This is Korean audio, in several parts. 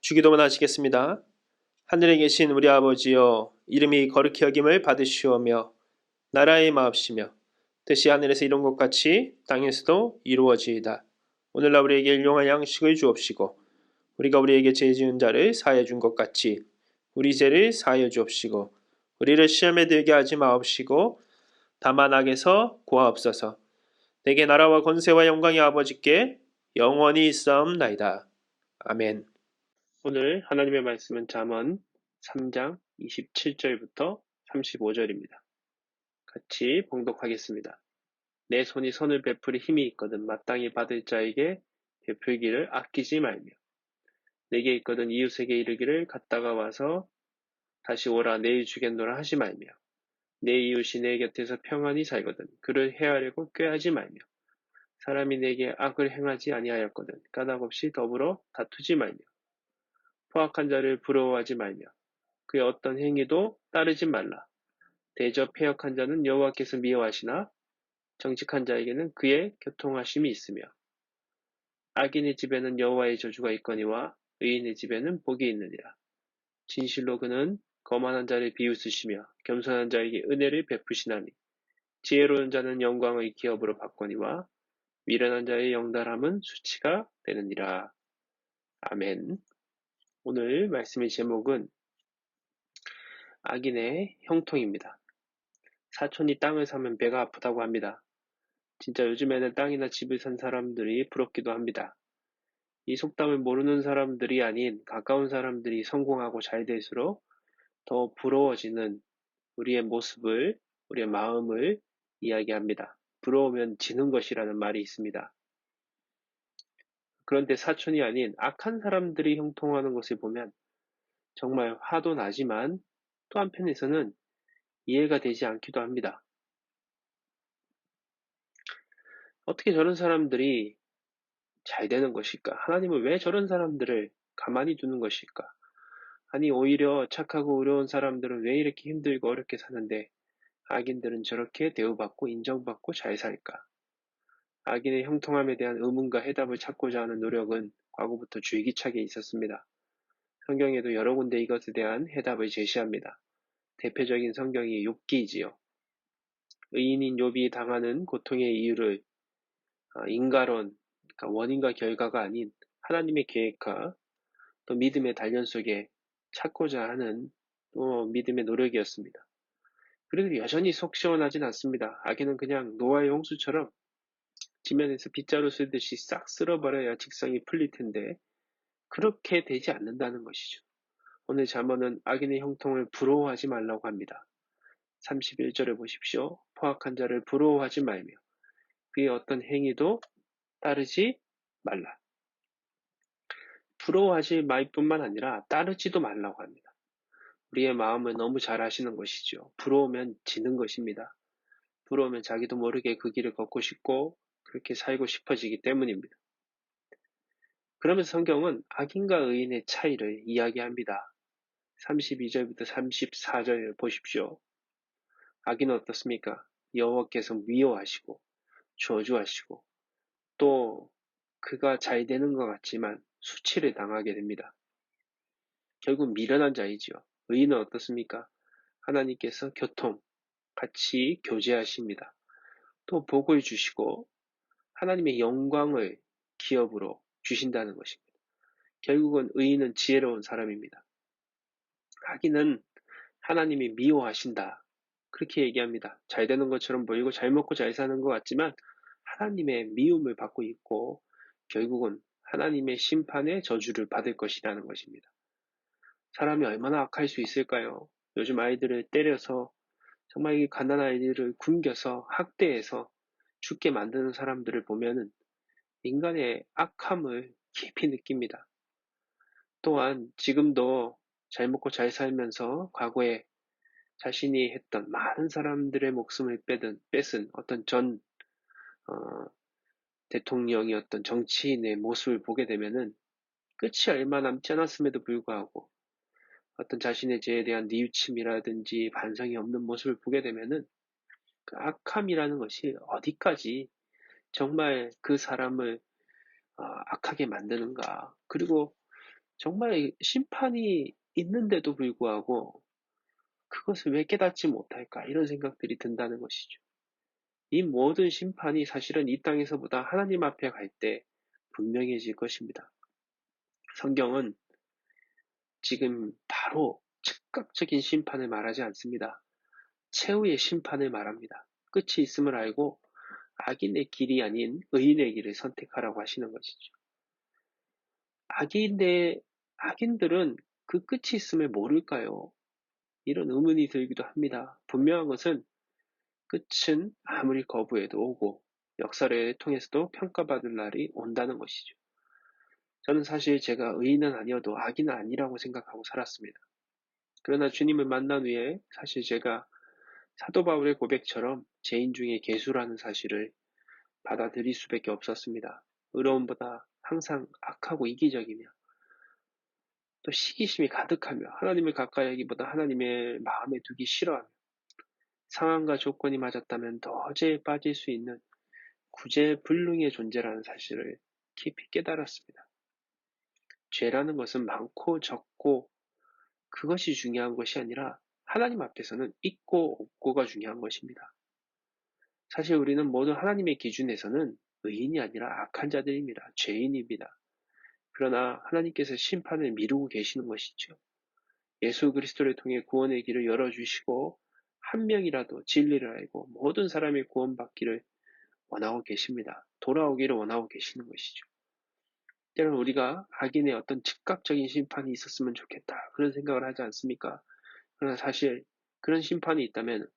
주기도문 하시겠습니다. 하늘에 계신 우리 아버지여, 이름이 거룩히 여김을 받으시오며 나라의 마옵시며 뜻이 하늘에서 이룬 것 같이 땅에서도 이루어지이다. 오늘날 우리에게 일용할 양식을 주옵시고 우리가 우리에게 죄 지은 자를 사하여 준 것 같이 우리 죄를 사하여 주옵시고 우리를 시험에 들게 하지 마옵시고 다만 악에서 구하옵소서. 내게 나라와 권세와 영광이 아버지께 영원히 있사옵나이다. 아멘. 오늘 하나님의 말씀은 잠언 3장 27절부터 35절입니다. 같이 봉독하겠습니다. 내 손이 선을 베풀이 힘이 있거든 마땅히 받을 자에게 베풀기를 아끼지 말며 내게 있거든 이웃에게 이르기를 갔다가 와서 다시 오라 내일 주겠노라 하지 말며 내 이웃이 내 곁에서 평안히 살거든 그를 해하려고 꾀하지 말며 사람이 내게 악을 행하지 아니하였거든 까닭없이 더불어 다투지 말며 포악한 자를 부러워하지 말며 그의 어떤 행위도 따르지 말라. 대저 패역한 자는 여호와께서 미워하시나 정직한 자에게는 그의 교통하심이 있으며 악인의 집에는 여호와의 저주가 있거니와 의인의 집에는 복이 있느니라. 진실로 그는 거만한 자를 비웃으시며 겸손한 자에게 은혜를 베푸시나니 지혜로운 자는 영광의 기업으로 받거니와 미련한 자의 영달함은 수치가 되느니라. 아멘. 오늘 말씀의 제목은 악인의 형통입니다. 사촌이 땅을 사면 배가 아프다고 합니다. 진짜 요즘에는 땅이나 집을 산 사람들이 부럽기도 합니다. 이 속담을 모르는 사람들이 아닌 가까운 사람들이 성공하고 잘 될수록 더 부러워지는 우리의 모습을, 우리의 마음을 이야기합니다. 부러우면 지는 것이라는 말이 있습니다. 그런데 사촌이 아닌 악한 사람들이 형통하는 것을 보면 정말 화도 나지만 또 한편에서는 이해가 되지 않기도 합니다. 어떻게 저런 사람들이 잘 되는 것일까? 하나님은 왜 저런 사람들을 가만히 두는 것일까? 아니, 오히려 착하고 의로운 사람들은 왜 이렇게 힘들고 어렵게 사는데 악인들은 저렇게 대우받고 인정받고 잘 살까? 악인의 형통함에 대한 의문과 해답을 찾고자 하는 노력은 과거부터 줄기차게 있었습니다. 성경에도 여러 군데 이것에 대한 해답을 제시합니다. 대표적인 성경이 욥기이지요. 의인인 욥이 당하는 고통의 이유를 인과론, 그러니까 원인과 결과가 아닌 하나님의 계획과 또 믿음의 단련 속에 찾고자 하는 또 믿음의 노력이었습니다. 그래도 여전히 속 시원하진 않습니다. 악인은 그냥 노아의 홍수처럼 지면에서 빗자루 쓸듯이 싹 쓸어버려야 직성이 풀릴 텐데 그렇게 되지 않는다는 것이죠. 오늘 잠언은 악인의 형통을 부러워하지 말라고 합니다. 31절을 보십시오. 포악한 자를 부러워하지 말며 그의 어떤 행위도 따르지 말라. 부러워하지 말 뿐만 아니라 따르지도 말라고 합니다. 우리의 마음을 너무 잘 아시는 것이죠. 부러우면 지는 것입니다. 부러우면 자기도 모르게 그 길을 걷고 싶고 그렇게 살고 싶어지기 때문입니다. 그러면서 성경은 악인과 의인의 차이를 이야기합니다. 32절부터 34절 보십시오. 악인은 어떻습니까? 여호와께서 미워하시고 저주하시고 또 그가 잘 되는 것 같지만 수치를 당하게 됩니다. 결국 미련한 자이지요. 의인은 어떻습니까? 하나님께서 교통, 같이 교제하십니다. 또 복을 주시고 하나님의 영광을 기업으로 주신다는 것입니다. 결국은 의인은 지혜로운 사람입니다. 악인은 하나님이 미워하신다. 그렇게 얘기합니다. 잘 되는 것처럼 보이고 잘 먹고 잘 사는 것 같지만 하나님의 미움을 받고 있고 결국은 하나님의 심판의 저주를 받을 것이라는 것입니다. 사람이 얼마나 악할 수 있을까요? 요즘 아이들을 때려서 정말 이 가난한 아이들을 굶겨서 학대해서 죽게 만드는 사람들을 보면은 인간의 악함을 깊이 느낍니다. 또한 지금도 잘 먹고 잘 살면서 과거에 자신이 했던 많은 사람들의 목숨을 뺏은 어떤 전 대통령이었던 정치인의 모습을 보게 되면은 끝이 얼마 남지 않았음에도 불구하고 어떤 자신의 죄에 대한 뉘우침이라든지 반성이 없는 모습을 보게 되면은 그 악함이라는 것이 어디까지 정말 그 사람을 악하게 만드는가. 그리고 정말 심판이 있는데도 불구하고 그것을 왜 깨닫지 못할까? 이런 생각들이 든다는 것이죠. 이 모든 심판이 사실은 이 땅에서보다 하나님 앞에 갈 때 분명해질 것입니다. 성경은 지금 바로 즉각적인 심판을 말하지 않습니다. 최후의 심판을 말합니다. 끝이 있음을 알고 악인의 길이 아닌 의인의 길을 선택하라고 하시는 것이죠. 악인들은 그 끝이 있음을 모를까요? 이런 의문이 들기도 합니다. 분명한 것은 끝은 아무리 거부해도 오고 역사를 통해서도 평가받을 날이 온다는 것이죠. 저는 사실 제가 의인은 아니어도 악인은 아니라고 생각하고 살았습니다. 그러나 주님을 만난 후에 사실 제가 사도 바울의 고백처럼 죄인 중에 괴수라는 사실을 받아들일 수밖에 없었습니다. 의로움보다 항상 악하고 이기적이며 또 시기심이 가득하며 하나님을 가까이 하기보다 하나님의 마음에 두기 싫어하며 상황과 조건이 맞았다면 더죄에 빠질 수 있는 구제불능의 존재라는 사실을 깊이 깨달았습니다. 죄라는 것은 많고 적고 그것이 중요한 것이 아니라 하나님 앞에서는 있고 없고가 중요한 것입니다. 사실 우리는 모두 하나님의 기준에서는 의인이 아니라 악한 자들입니다. 죄인입니다. 그러나 하나님께서 심판을 미루고 계시는 것이죠. 예수 그리스도를 통해 구원의 길을 열어주시고 한 명이라도 진리를 알고 모든 사람이 구원받기를 원하고 계십니다. 돌아오기를 원하고 계시는 것이죠. 때로는 우리가 악인의 어떤 즉각적인 심판이 있었으면 좋겠다. 그런 생각을 하지 않습니까? 그러나 사실 그런 심판이 있다면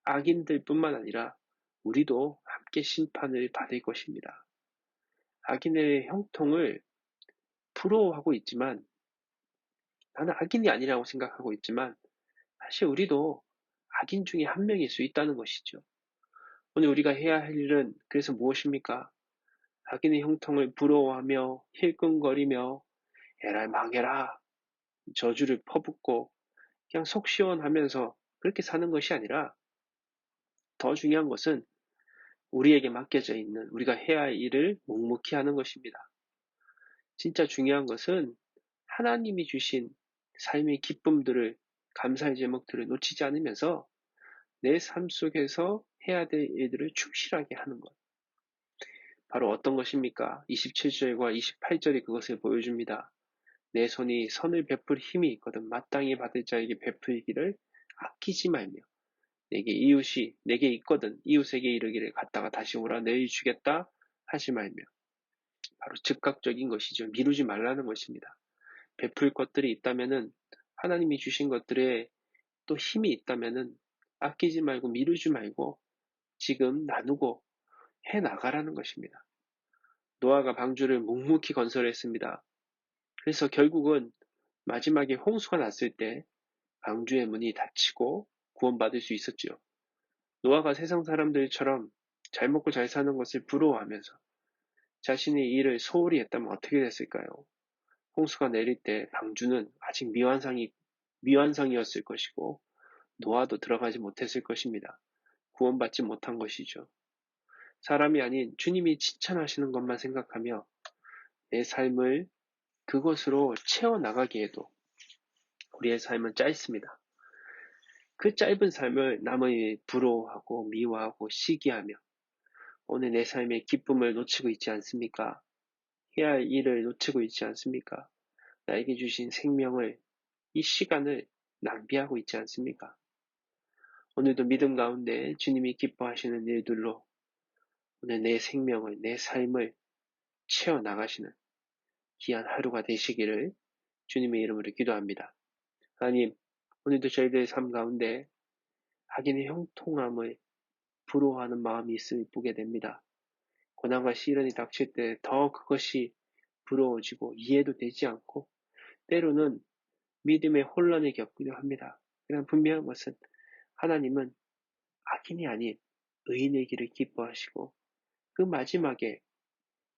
악인들뿐만 아니라 우리도 함께 심판을 받을 것입니다. 악인의 형통을 부러워하고 있지만 나는 악인이 아니라고 생각하고 있지만 사실 우리도 악인 중에 한 명일 수 있다는 것이죠. 오늘 우리가 해야 할 일은 그래서 무엇입니까? 악인의 형통을 부러워하며 힐끔거리며 에라이 망해라 저주를 퍼붓고 그냥 속 시원하면서 그렇게 사는 것이 아니라 더 중요한 것은 우리에게 맡겨져 있는 우리가 해야 할 일을 묵묵히 하는 것입니다. 진짜 중요한 것은 하나님이 주신 삶의 기쁨들을 감사의 제목들을 놓치지 않으면서 내 삶 속에서 해야 될 일들을 충실하게 하는 것. 바로 어떤 것입니까? 27절과 28절이 그것을 보여줍니다. 내 손이 선을 베풀 힘이 있거든 마땅히 받을 자에게 베풀기를 아끼지 말며 내게 있거든 이웃에게 이르기를 갔다가 다시 오라 내일 주겠다 하지 말며 바로 즉각적인 것이죠. 미루지 말라는 것입니다. 베풀 것들이 있다면은 하나님이 주신 것들에 또 힘이 있다면은 아끼지 말고 미루지 말고 지금 나누고 해 나가라는 것입니다. 노아가 방주를 묵묵히 건설했습니다. 그래서 결국은 마지막에 홍수가 났을 때 방주의 문이 닫히고 구원받을 수 있었지요. 노아가 세상 사람들처럼 잘 먹고 잘 사는 것을 부러워하면서 자신의 일을 소홀히 했다면 어떻게 됐을까요? 홍수가 내릴 때 방주는 아직 미완성이었을 것이고 노아도 들어가지 못했을 것입니다. 구원받지 못한 것이죠. 사람이 아닌 주님이 칭찬하시는 것만 생각하며 내 삶을 그것으로 채워나가기에도 우리의 삶은 짧습니다. 그 짧은 삶을 남의 부러워하고 미워하고 시기하며 오늘 내 삶의 기쁨을 놓치고 있지 않습니까? 해야 할 일을 놓치고 있지 않습니까? 나에게 주신 생명을, 이 시간을 낭비하고 있지 않습니까? 오늘도 믿음 가운데 주님이 기뻐하시는 일들로 오늘 내 생명을, 내 삶을 채워나가시는 귀한 하루가 되시기를 주님의 이름으로 기도합니다. 하나님, 오늘도 저희들의 삶 가운데 악인의 형통함을 부러워하는 마음이 있음을 보게 됩니다. 고난과 시련이 닥칠 때 더 그것이 부러워지고 이해도 되지 않고 때로는 믿음의 혼란을 겪기도 합니다. 그냥 분명한 것은 하나님은 악인이 아닌 의인의 길을 기뻐하시고 그 마지막에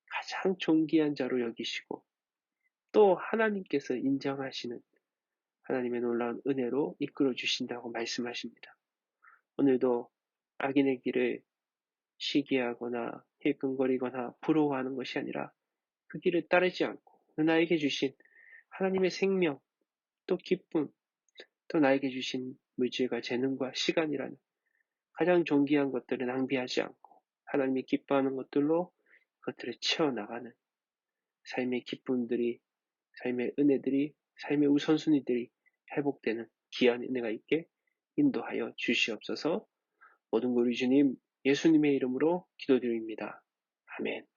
가장 존귀한 자로 여기시고 또 하나님께서 인정하시는 하나님의 놀라운 은혜로 이끌어 주신다고 말씀하십니다. 오늘도 악인의 길을 시기하거나 힐끔거리거나 부러워하는 것이 아니라 그 길을 따르지 않고 나에게 주신 하나님의 생명, 또 기쁨, 또 나에게 주신 물질과 재능과 시간이라는 가장 존귀한 것들을 낭비하지 않고 하나님이 기뻐하는 것들로 그것들을 채워나가는 삶의 기쁨들이, 삶의 은혜들이, 삶의 우선순위들이 회복되는 귀한 은혜가 있게 인도하여 주시옵소서. 모든 우리 주님, 예수님의 이름으로 기도드립니다. 아멘.